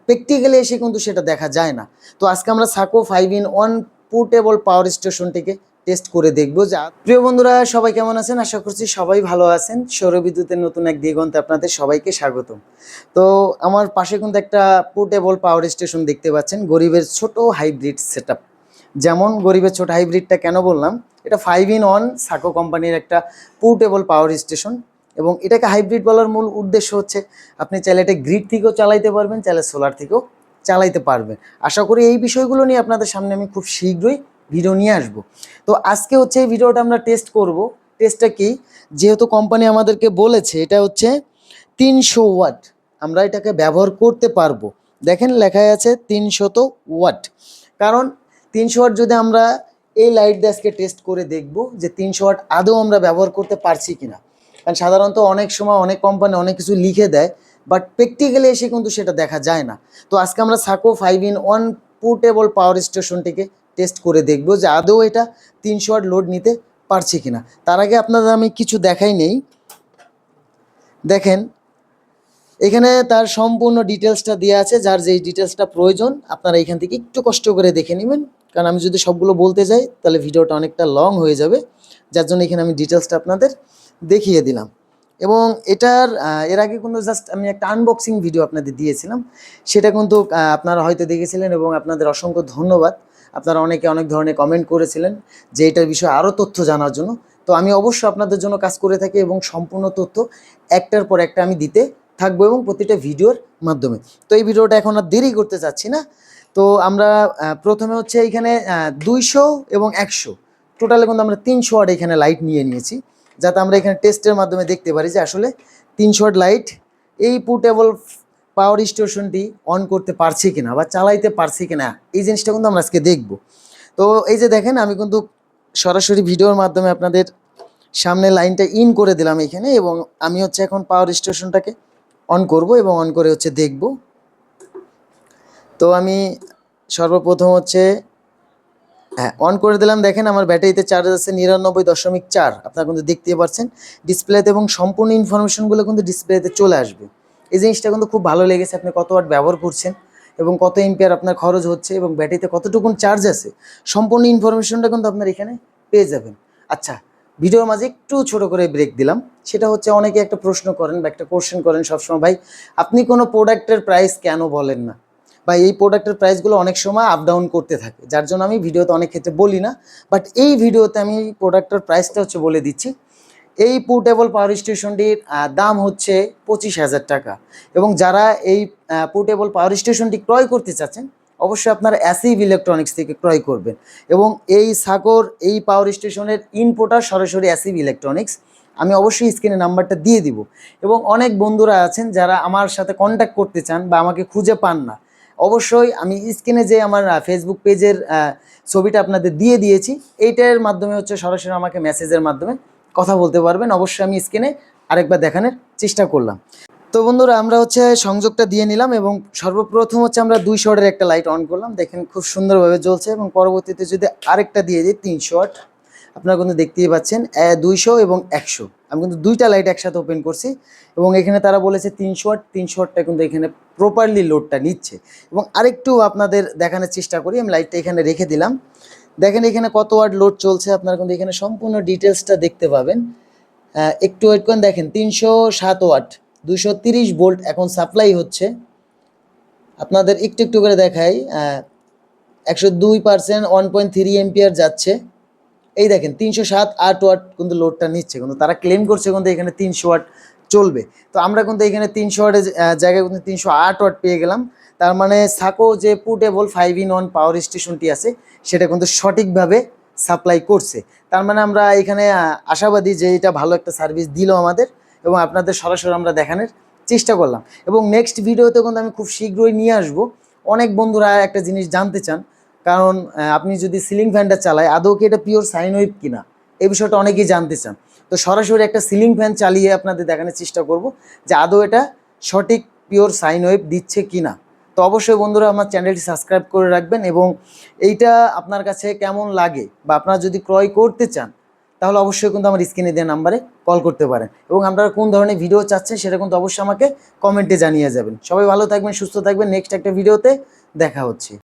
Practically এসে কিন্তু সেটা দেখা যায় না। তো আজকে আমরা সাকো 5-in-1 পোর্টেবল পাওয়ার স্টেশনটিকে টেস্ট করে দেখবো। যা প্রিয় বন্ধুরা, সবাই কেমন আছেন? আশা করছি সবাই ভালো আছেন। সৌরবিদ্যুতের নতুন এক দিগন্তে আপনাদের সবাইকে স্বাগতম। তো আমার পাশে কিন্তু একটা পোর্টেবল পাওয়ার স্টেশন দেখতে পাচ্ছেন, গরিবের ছোট হাইব্রিড সেটআপ। যেমন গরিবের ছোট হাইব্রিডটা কেন বললাম, এটা 5-in-1 সাকো কোম্পানির একটা পোর্টেবল পাওয়ার স্টেশন। এবং এটাকে হাইব্রিড বলার মূল উদ্দেশ্য হচ্ছে আপনি চাইলে এটা গ্রিড থেকেও চালাইতে পারবেন, চাইলে সোলার থেকেও চালাইতে পারবেন। আশা করি এই বিষয়গুলো নিয়ে আপনাদের সামনে আমি খুব শীঘ্রই ভিডিও নিয়ে আসব। তো আজকে হচ্ছে এই ভিডিওটা আমরা টেস্ট করব। টেস্টটা কি, যেহেতু কোম্পানি আমাদেরকে বলেছে এটা হচ্ছে 300 ওয়াট, আমরা এটাকে ব্যবহার করতে পারবো। দেখেন লেখাই আছে 300 ওয়াট। কারণ 300 ওয়াট যদি আমরা এই লাইট দিয়ে আজকে টেস্ট করে দেখব যে 300 ওয়াট আদৌ আমরা ব্যবহার করতে পারছি কিনা। কারণ সাধারণত অনেক সময় অনেক কোম্পানি অনেক কিছু লিখে দেয়, বাট প্র্যাকটিক্যালি এসে কিন্তু সেটা দেখা যায় না। তো আজকে আমরা সাকো 5-in-1 পোর্টেবল পাওয়ার স্টেশনটিকে টেস্ট করে দেখব যে আদৌ এটা 300 ওয়াট লোড নিতে পারছে কিনা। তার আগে আপনাদের আমি কিছু দেখাই নেই। দেখেন এখানে তার সম্পূর্ণ ডিটেলসটা দেওয়া আছে, যার যেই ডিটেলসটা প্রয়োজন আপনারা এখান থেকে একটু কষ্ট করে দেখে নেবেন। কারণ আমি যদি সবগুলো বলতে যাই তাহলে ভিডিওটা অনেকটা লং হয়ে যাবে, যার জন্য এখানে আমি ডিটেলসটা আপনাদের দেখিয়ে দিলাম। এবং এটার এর আগে কিন্তু জাস্ট আমি একটা আনবক্সিং ভিডিও আপনাদের দিয়েছিলাম, সেটা কিন্তু আপনারা হয়তো দেখেছিলেন এবং আপনাদের অসংখ্য ধন্যবাদ। আপনারা অনেকে অনেক ধরনের কমেন্ট করেছিলেন যে এটার বিষয়ে আরও তথ্য জানার জন্য। তো আমি অবশ্যই আপনাদের জন্য কাজ করে থাকি এবং সম্পূর্ণ তথ্য একটার পর একটা আমি দিতে থাকবো এবং প্রতিটা ভিডিওর মাধ্যমে। তো এই ভিডিওটা এখন আর দেরি করতে চাচ্ছি না। তো আমরা প্রথমে হচ্ছে এইখানে 200 এবং 100 টোটালে কিন্তু আমরা 300 ওয়াট এখানে লাইট নিয়ে নিয়েছি, যাতে আমরা এখানে টেস্টের মাধ্যমে দেখতে পারি যে আসলে 300 ওয়াট লাইট এই পোর্টেবল পাওয়ার স্টেশনটি অন করতে পারছি কিনা বা চালাইতে পারছি কিনা, এই জিনিসটা কিন্তু আমরা আজকে দেখব। তো এই যে দেখেন আমি কিন্তু সরাসরি ভিডিওর মাধ্যমে আপনাদের সামনে লাইনটা ইন করে দিলাম এখানে, এবং আমি হচ্ছে এখন পাওয়ার স্টেশনটাকে অন করব এবং অন করে হচ্ছে দেখব। তো আমি সর্বপ্রথম হচ্ছে অন করে দিলাম। দেখেন আমার ব্যাটারিতে চার্জ আছে 99.4, আপনারা কিন্তু দেখতে পাচ্ছেন ডিসপ্লেতে, এবং সম্পূর্ণ ইনফরমেশনগুলো কিন্তু ডিসপ্লেতে চলে আসবে। এই জিনিসটা কিন্তু খুব ভালো লেগেছে, আপনি কত ওয়াট ব্যবহার করছেন এবং কত এম্পিয়ার আপনার খরচ হচ্ছে এবং ব্যাটারিতে কতটুকুন চার্জ আছে, সম্পূর্ণ ইনফরমেশনটা কিন্তু আপনার এখানে পেয়ে যাবেন। আচ্ছা, ভিডিওর মাঝে একটু ছোট করে ব্রেক দিলাম। সেটা হচ্ছে অনেকে একটা প্রশ্ন করেন বা একটা কোশ্চেন করেন সবসময়, ভাই আপনি কোনো প্রোডাক্টের প্রাইস কেন বলেন না, বা এই প্রোডাক্টের প্রাইসগুলো অনেক সময় আপ ডাউন করতে থাকে, যার জন্য আমি ভিডিওতে অনেক ক্ষেত্রে বলি না। বাট এই ভিডিওতে আমি প্রোডাক্টের প্রাইসটা হচ্ছে বলে দিচ্ছি। এই পোর্টেবল পাওয়ার স্টেশনটির দাম হচ্ছে 25,000 টাকা। এবং যারা এই পোর্টেবল পাওয়ার স্টেশনটি ক্রয় করতে চাচ্ছেন অবশ্যই আপনারা অ্যাসিভ ইলেকট্রনিক্স থেকে ক্রয় করবেন। এবং এই সাকোর এই পাওয়ার স্টেশনের ইনপুটার সরাসরি অ্যাসিভ ইলেকট্রনিক্স। আমি অবশ্যই স্ক্রিনে নাম্বারটা দিয়ে দিব। এবং অনেক বন্ধুরা আছেন যারা আমার সাথে কন্ট্যাক্ট করতে চান বা আমাকে খুঁজে পান না, অবশ্যই আমি স্ক্রিনে যে আমার ফেসবুক পেজের ছবিটা আপনাদের দিয়ে দিয়েছি, এইটার মাধ্যমে হচ্ছে সরাসরি আমাকে মেসেজের মাধ্যমে কথা বলতে পারবেন। অবশ্যই আমি স্ক্রিনে আরেকবার দেখানোর চেষ্টা করলাম। তো বন্ধুরা আমরা হচ্ছে সংযোগটা দিয়ে নিলাম এবং সর্বপ্রথম হচ্ছে আমরা 200 ওয়াটের একটা লাইট অন করলাম। দেখেন খুব সুন্দরভাবে জ্বলছে। এবং পরবর্তীতে যদি আরেকটা দিয়ে দিই 300 ওয়াট, আপনারা কিন্তু দেখতেই পাচ্ছেন 200 এবং 100, আমি কিন্তু দুইটা লাইট একসাথে ওপেন করছি। এবং এখানে তারা বলেছে 300 ওয়াট, 300 ওয়াটটা কিন্তু এখানে প্রপারলি লোডটা নিচ্ছে। এবং আরেকটু আপনাদের দেখানোর চেষ্টা করি, আমি লাইটটা এখানে রেখে দিলাম। দেখেন এখানে কত ওয়াট লোড চলছে, আপনারা কিন্তু এখানে সম্পূর্ণ ডিটেলসটা দেখতে পাবেন। একটু ওয়েট করেন, দেখেন 307 ওয়াট, 230 ভোল্ট এখন সাপ্লাই হচ্ছে। আপনাদের একটু একটু করে দেখাই, 102%, 1.3 এম্পিয়ার যাচ্ছে। এই দেখেন 307 ওয়াট কিন্তু লোডটা নিচ্ছে, কিন্তু তারা ক্লেম করছে কিন্তু এখানে 300 ওয়াট চলবে। তো আমরা কিন্তু এখানে 300 ওয়াটের জায়গায় কিন্তু 308 ওয়াট পেয়ে গেলাম। তার মানে সাকো যে পোর্টেবল 5-in-1 পাওয়ার স্টেশনটি আছে সেটা কিন্তু সঠিকভাবে সাপ্লাই করছে। তার মানে আমরা এখানে আশাবাদী যে এটা ভালো একটা সার্ভিস দিল আমাদের, এবং আপনাদের সরাসরি আমরা দেখানোর চেষ্টা করলাম। এবং নেক্সট ভিডিওতে কিন্তু আমি খুব শীঘ্রই নিয়ে আসবো। অনেক বন্ধুরা একটা জিনিস জানতে চান, কারণ আপনি যদি সিলিং ফ্যানটা চালায় আদৌ কি এটা পিওর সাইন ওয়েভ কিনা, এই বিষয়টা অনেকেই জানতে চান। তো সরাসরি একটা সিলিং ফ্যান চালিয়ে আপনাদের দেখানোর চেষ্টা করব যে আদৌ এটা সঠিক পিওর সাইন ওয়েভ দিচ্ছে কিনা। তো অবশ্যই বন্ধুরা আমার চ্যানেলটি সাবস্ক্রাইব করে রাখবেন। এবং এইটা আপনার কাছে কেমন লাগে বা আপনারা যদি ক্রয় করতে চান তাহলে অবশ্যই কিন্তু আমার স্ক্রিনে দেওয়া নাম্বারে কল করতে পারেন এবং আপনারা কোন ধরনের ভিডিও চাচ্ছেন সেটা কিন্তু অবশ্যই আমাকে কমেন্টে জানিয়ে যাবেন। সবাই ভালো থাকবেন, সুস্থ থাকবেন। নেক্সট একটা ভিডিওতে দেখা হচ্ছে।